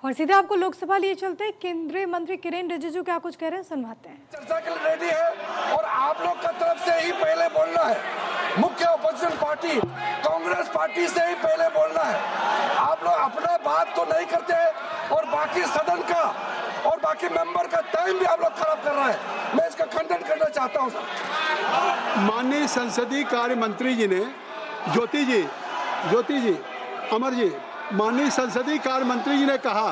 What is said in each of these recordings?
और सीधे आपको लोकसभा लिए चलते हैं। केंद्रीय मंत्री किरेन रिजिजू क्या कुछ कह रहे हैं, सुनवाते हैं। चर्चा के लिए रेडी है और आप लोग का तरफ से ही पहले बोलना है। मुख्य अपोजिशन पार्टी कांग्रेस पार्टी से ही पहले बोलना है। आप लोग अपना बात तो नहीं करते और बाकी सदन का और बाकी मेंबर का टाइम भी आप लोग खराब कर रहा है। मैं इसका खंडन करना चाहता हूँ सर। माननीय संसदीय कार्य मंत्री जी ने ज्योति जी अमर जी, माननीय संसदीय कार्य मंत्री जी ने कहा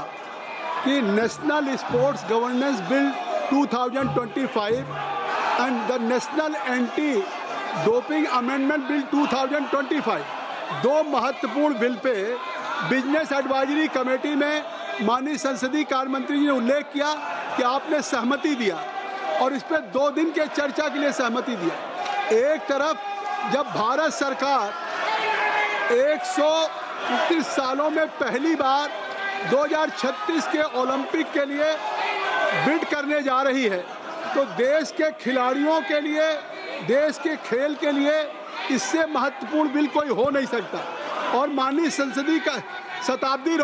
कि national sports governance bill 2025 and the national anti doping amendment bill 2025 दो महत्वपूर्ण bill pay business advisory committee में माननीय संसदीय कार्य मंत्री जी ने उल्लेख किया कि आपने सहमति दिया और इस पर 2 दिन के चर्चा के लिए सहमति दिया। एक तरफ जब भारत सरकार 129 सालों में पहली बार 2036 के ओलंपिक के लिए बिड करने जा रही है, तो देश के खिलाड़ियों के लिए, देश के खेल के लिए इससे महत्वपूर्ण बिल कोई हो नहीं सकता। और माननीय संसदीय का Shatabdi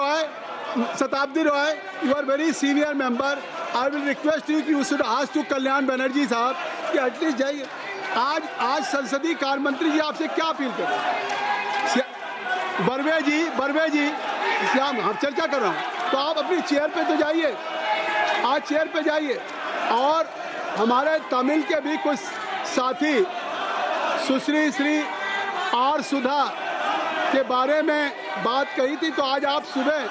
Roy, you are very senior member, I will request you कि you should ask to Kalyan Banerjee साहब कि एटलीस्ट जाइए। आज संसदीय कार्य मंत्री जी आपसे क्या अपील करें? बर्वे जी श्याम, हम चर्चा कर रहा हूँ, तो आप अपनी चेयर पे तो जाइए, आज चेयर पे जाइए। और हमारे तमिल के भी कुछ साथी सुश्री श्री आर सुधा के बारे में बात कही थी, तो आज आप सुबह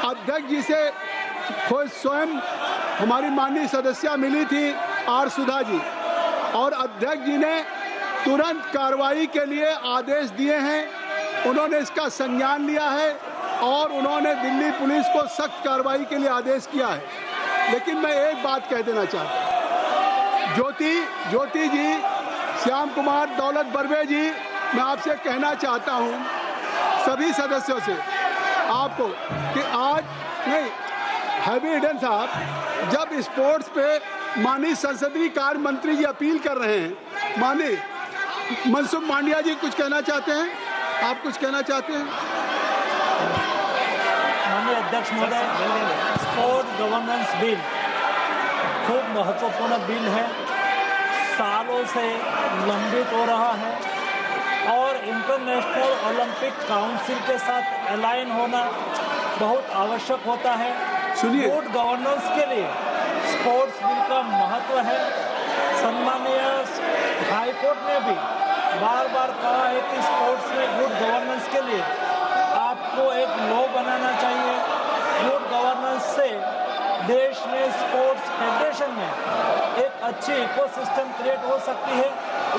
अध्यक्ष जी से खुद स्वयं हमारी माननीय सदस्या मिली थी आर सुधा जी, और अध्यक्ष जी ने तुरंत कार्रवाई के लिए आदेश दिए हैं। उन्होंने इसका संज्ञान लिया है और उन्होंने दिल्ली पुलिस को सख्त कार्रवाई के लिए आदेश किया है। लेकिन मैं एक बात कह देना चाहता हूँ, ज्योति जी, श्याम कुमार, दौलत बर्वे जी, मैं आपसे कहना चाहता हूँ सभी सदस्यों से आपको कि आज नहीं, हैवी ईडन साहब जब स्पोर्ट्स पे माननीय संसदीय कार्य मंत्री जी अपील कर रहे हैं, माननीय मनसुख मांडविया जी कुछ कहना चाहते हैं, आप कुछ कहना चाहते हैं? माननीय अध्यक्ष महोदय, स्पोर्ट गवर्नेंस बिल खूब महत्वपूर्ण बिल है, सालों से लंबित हो रहा है और इंटरनेशनल ओलंपिक काउंसिल के साथ अलाइन होना बहुत आवश्यक होता है। सुनिए, गुड गवर्नेंस के लिए स्पोर्ट्स बिल का महत्व है। सम्मानीय हाई कोर्ट ने भी बार बार कहा है कि स्पोर्ट्स में गुड गवर्नेंस के लिए आपको एक लॉ बनाना चाहिए। गुड गवर्नेंस से देश में स्पोर्ट्स फेडरेशन में एक अच्छी इकोसिस्टम क्रिएट हो सकती है।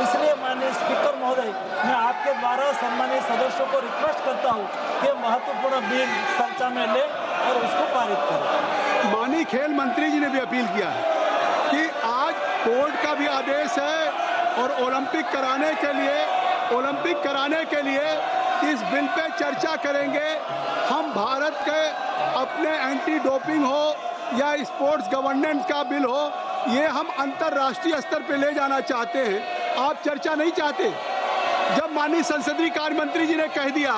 इसलिए माननीय स्पीकर महोदय, मैं आपके द्वारा सम्मानित सदस्यों को रिक्वेस्ट करता हूं कि महत्वपूर्ण बिल चर्चा में ले और उसको पारित करें। माननीय खेल मंत्री जी ने भी अपील किया है कि आज कोर्ट का भी आदेश है और ओलंपिक कराने के लिए इस बिल पे चर्चा करेंगे। हम भारत के अपने एंटी डोपिंग हो या स्पोर्ट्स गवर्नेंस का बिल हो, ये हम अंतर्राष्ट्रीय स्तर पे ले जाना चाहते हैं। आप चर्चा नहीं चाहते। जब माननीय संसदीय कार्य मंत्री जी ने कह दिया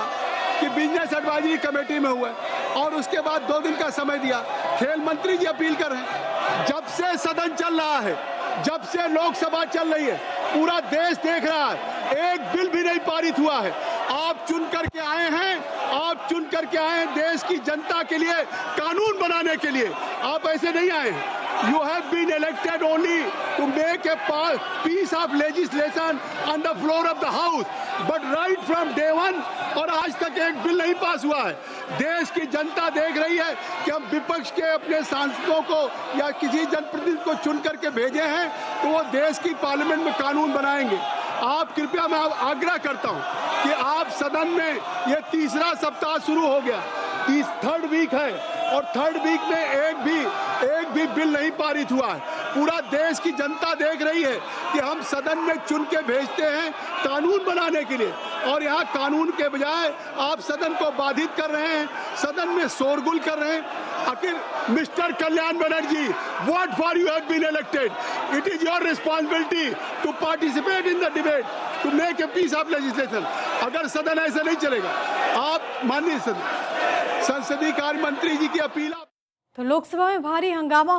कि बिजनेस एडवाइजरी कमेटी में हुआ और उसके बाद 2 दिन का समय दिया, खेल मंत्री जी अपील कर रहे हैं। जब से सदन चल रहा है, जब से लोकसभा चल रही है, पूरा देश देख रहा है, एक बिल भी नहीं पारित हुआ है। आप चुन करके आए हैं देश की जनता के लिए कानून बनाने के लिए। आप ऐसे नहीं आए हैं। You have been elected only to make a piece of legislation on the floor of the house, but right from day one और आज तक एक बिल नहीं पास हुआ है। देश की जनता देख रही है कि हम विपक्ष के अपने सांसदों को या किसी जनप्रतिनिधि को चुन करके भेजे हैं, तो वो देश की पार्लियामेंट में कानून बनाएंगे। आप कृपया, मैं आग्रह करता हूं कि आप सदन में, ये तीसरा सप्ताह शुरू हो गया, 3rd वीक है और 3rd वीक में एक भी बिल नहीं पारित हुआ है। पूरा देश की जनता देख रही है कि हम सदन में चुन के भेजते हैं कानून बनाने के लिए, और यहाँ कानून के बजाय आप सदन को बाधित कर रहे हैं, सदन में शोरगुल कर रहे हैं। आखिर mister Kalyan Banerjee, what for you have been elected? It is your responsibility to participate in the debate, to make a piece of legislation. अगर सदन ऐसे नहीं चलेगा, आप माननीय संसदीय कार्य मंत्री जी की अपील तो लोकसभा में भारी हंगामा